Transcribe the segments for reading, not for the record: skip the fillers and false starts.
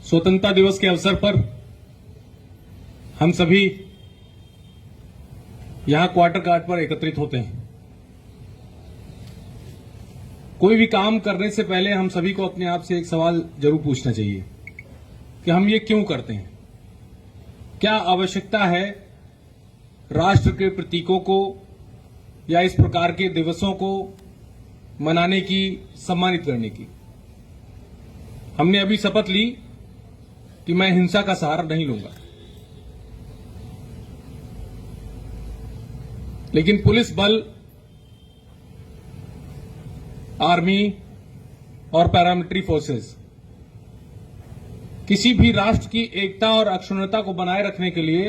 स्वतंत्रता दिवस के अवसर पर हम सभी यहां क्वार्टर गार्ड पर एकत्रित होते हैं। कोई भी काम करने से पहले हम सभी को अपने आप से एक सवाल जरूर पूछना चाहिए कि हम ये क्यों करते हैं। क्या आवश्यकता है राष्ट्र के प्रतीकों को या इस प्रकार के दिवसों को मनाने की, सम्मानित करने की। हमने अभी शपथ ली कि मैं हिंसा का सहारा नहीं लूंगा, लेकिन पुलिस बल, आर्मी और पैरामिलिट्री फोर्सेस किसी भी राष्ट्र की एकता और अखंडता को बनाए रखने के लिए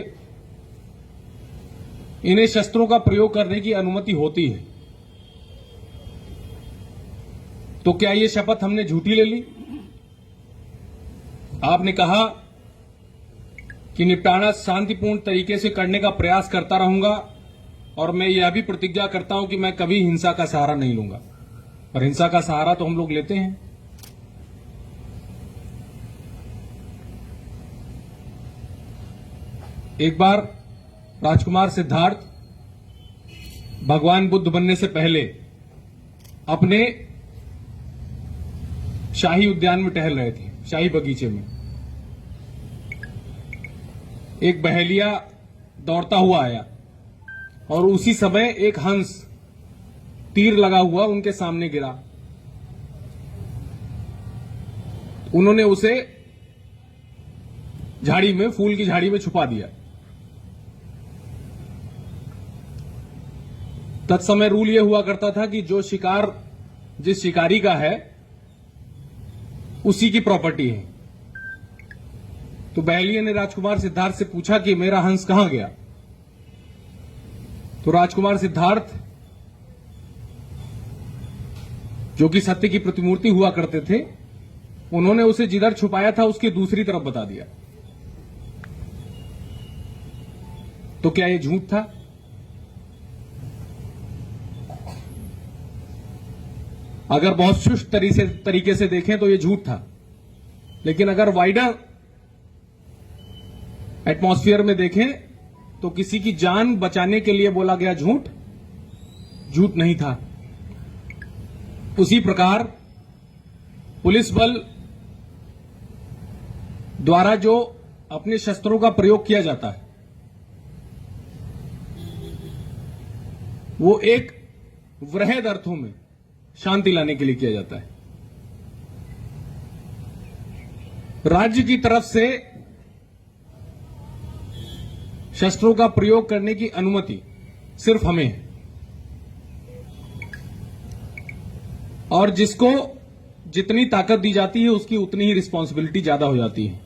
इन्हें शस्त्रों का प्रयोग करने की अनुमति होती है। तो क्या ये शपथ हमने झूठी ले ली? आपने कहा कि निपटारा शांतिपूर्ण तरीके से करने का प्रयास करता रहूंगा और मैं यह भी प्रतिज्ञा करता हूं कि मैं कभी हिंसा का सहारा नहीं लूंगा। और हिंसा का सहारा तो हम लोग लेते हैं। एक बार राजकुमार सिद्धार्थ भगवान बुद्ध बनने से पहले अपने शाही उद्यान में टहल रहे थे, शाही बगीचे में। एक बहेलिया दौड़ता हुआ आया और उसी समय एक हंस तीर लगा हुआ उनके सामने गिरा। उन्होंने उसे झाड़ी में, फूल की झाड़ी में छुपा दिया। तत्समय रूल यह हुआ करता था कि जो शिकार जिस शिकारी का है उसी की प्रॉपर्टी है। तो बहेलिया ने राजकुमार सिद्धार्थ से पूछा कि मेरा हंस कहां गया? तो राजकुमार सिद्धार्थ, जो कि सत्य की प्रतिमूर्ति हुआ करते थे, उन्होंने उसे जिधर छुपाया था उसकी दूसरी तरफ बता दिया। तो क्या यह झूठ था? अगर बहुत सुस्त तरीके से देखें तो यह झूठ था, लेकिन अगर वाइडर एटमॉस्फेयर में देखें तो किसी की जान बचाने के लिए बोला गया झूठ नहीं था। उसी प्रकार पुलिस बल द्वारा जो अपने शस्त्रों का प्रयोग किया जाता है वो एक वृहद अर्थों में शांति लाने के लिए किया जाता है। राज्य की तरफ से शस्त्रों का प्रयोग करने की अनुमति सिर्फ हमें है, और जिसको जितनी ताकत दी जाती है उसकी उतनी ही रिस्पॉन्सिबिलिटी ज्यादा हो जाती है।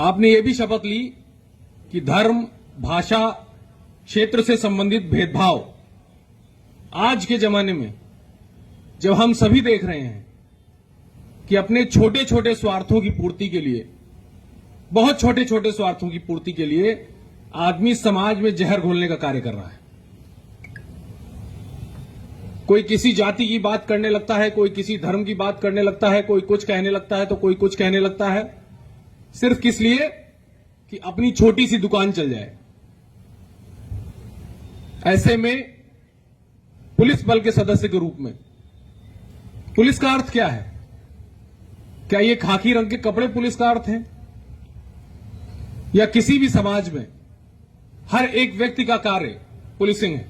आपने यह भी शपथ ली कि धर्म, भाषा, क्षेत्र से संबंधित भेदभाव आज के जमाने में जब हम सभी देख रहे हैं कि अपने छोटे छोटे स्वार्थों की पूर्ति के लिए, बहुत छोटे छोटे स्वार्थों की पूर्ति के लिए आदमी समाज में जहर घोलने का कार्य कर रहा है। कोई किसी जाति की बात करने लगता है, कोई किसी धर्म की बात करने लगता है, कोई कुछ कहने लगता है तो कोई कुछ कहने लगता है, सिर्फ किस लिए कि अपनी छोटी सी दुकान चल जाए। ऐसे में पुलिस बल के सदस्य के रूप में पुलिस का अर्थ क्या है? क्या ये खाकी रंग के कपड़े पुलिस का अर्थ है? या किसी भी समाज में हर एक व्यक्ति का कार्य पुलिसिंग है?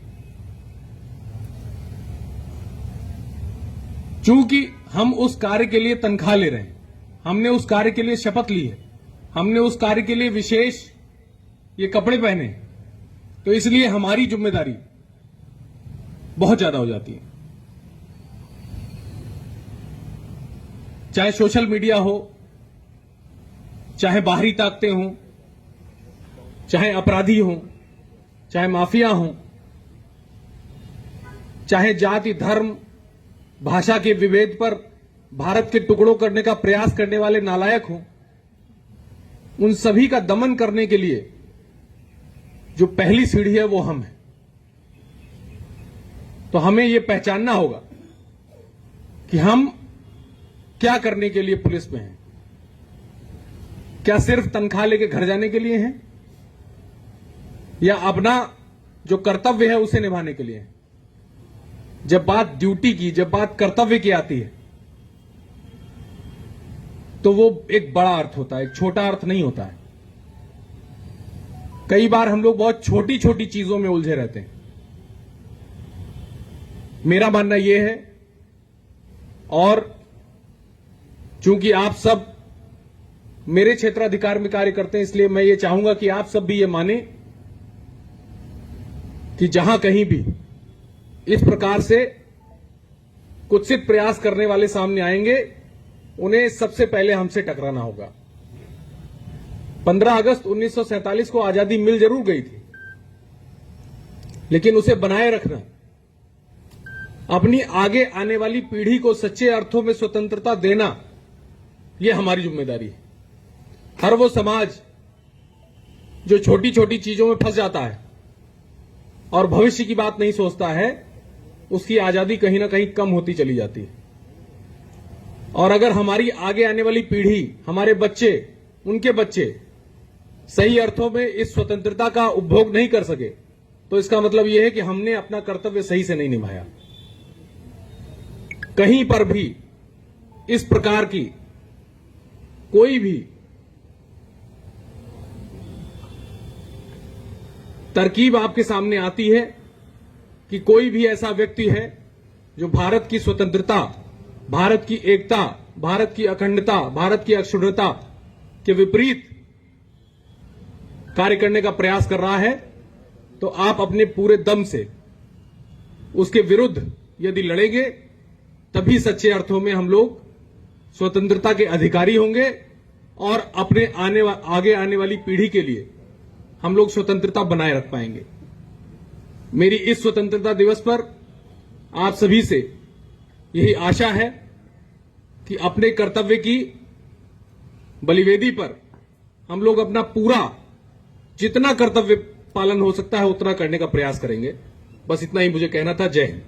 चूंकि हम उस कार्य के लिए तनख्वाह ले रहे हैं, हमने उस कार्य के लिए शपथ ली है, हमने उस कार्य के लिए विशेष ये कपड़े पहने, तो इसलिए हमारी जिम्मेदारी बहुत ज्यादा हो जाती है। चाहे सोशल मीडिया हो, चाहे बाहरी ताकतें हों, चाहे अपराधी हों, चाहे माफिया हों, चाहे जाति, धर्म, भाषा के विभेद पर भारत के टुकड़ों करने का प्रयास करने वाले नालायक हों, उन सभी का दमन करने के लिए जो पहली सीढ़ी है वो हम हैं। तो हमें यह पहचानना होगा कि हम क्या करने के लिए पुलिस में हैं। क्या सिर्फ तनख्वाह लेके घर जाने के लिए है, या अपना जो कर्तव्य है उसे निभाने के लिए है? जब बात ड्यूटी की, जब बात कर्तव्य की आती है, तो वो एक बड़ा अर्थ होता है, एक छोटा अर्थ नहीं होता है। कई बार हम लोग बहुत छोटी छोटी चीजों में उलझे रहते हैं। मेरा मानना यह है, और चूंकि आप सब मेरे क्षेत्राधिकार में कार्य करते हैं, इसलिए मैं ये चाहूंगा कि आप सब भी ये माने कि जहां कहीं भी इस प्रकार से कुत्सित प्रयास करने वाले सामने आएंगे, उन्हें सबसे पहले हमसे टकराना होगा। 15 अगस्त 1947 को आजादी मिल जरूर गई थी, लेकिन उसे बनाए रखना, अपनी आगे आने वाली पीढ़ी को सच्चे अर्थों में स्वतंत्रता देना, यह हमारी जिम्मेदारी है। हर वो समाज जो छोटी छोटी चीजों में फंस जाता है और भविष्य की बात नहीं सोचता है, उसकी आजादी कहीं ना कहीं कम होती चली जाती है। और अगर हमारी आगे आने वाली पीढ़ी, हमारे बच्चे, उनके बच्चे सही अर्थों में इस स्वतंत्रता का उपभोग नहीं कर सके, तो इसका मतलब यह है कि हमने अपना कर्तव्य सही से नहीं निभाया। कहीं पर भी इस प्रकार की कोई भी तरकीब आपके सामने आती है कि कोई भी ऐसा व्यक्ति है जो भारत की स्वतंत्रता, भारत की एकता, भारत की अखंडता, भारत की अक्षुण्णता के विपरीत कार्य करने का प्रयास कर रहा है, तो आप अपने पूरे दम से उसके विरुद्ध यदि लड़ेंगे, तभी सच्चे अर्थों में हम लोग स्वतंत्रता के अधिकारी होंगे और अपने आगे आने वाली पीढ़ी के लिए हम लोग स्वतंत्रता बनाए रख पाएंगे। मेरी इस स्वतंत्रता दिवस पर आप सभी से यही आशा है कि अपने कर्तव्य की बलिवेदी पर हम लोग अपना पूरा, जितना कर्तव्य पालन हो सकता है उतना करने का प्रयास करेंगे। बस इतना ही मुझे कहना था। जय हिंद।